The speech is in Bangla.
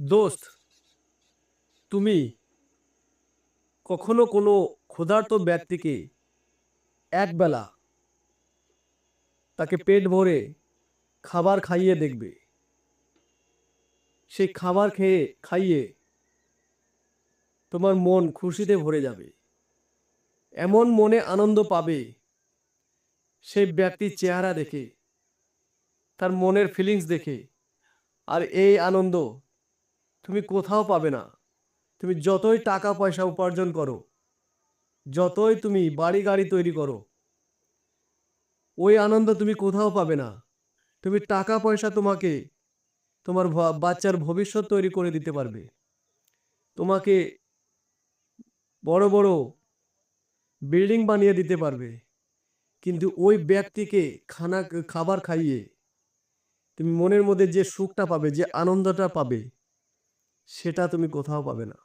দোস্ত, তুমি কখনো কোনো ক্ষুধার্ত ব্যক্তিকে একবেলা তাকে পেট ভরে খাবার খাইয়ে দেখবে। সেই খাবার খাইয়ে তোমার মন খুশিতে ভরে যাবে। এমন মনে আনন্দ পাবে সেই ব্যক্তির চেহারা দেখে, তার মনের ফিলিংস দেখে। আর এই আনন্দ তুমি কোথাও পাবে না। তুমি যতই টাকা পয়সা উপার্জন করো, যতই তুমি বাড়ি গাড়ি তৈরি করো, ওই আনন্দ তুমি কোথাও পাবে না। তুমি টাকা পয়সা তোমাকে তোমার বাচ্চার ভবিষ্যৎ তৈরি করে দিতে পারবে, তোমাকে বড় বড় বিল্ডিং বানিয়ে দিতে পারবে, কিন্তু ওই ব্যক্তিকে খাবার খাইয়ে তুমি মনের মধ্যে যে সুখটা পাবে, যে আনন্দটা পাবে, সেটা তুমি কোথাও পাবে না।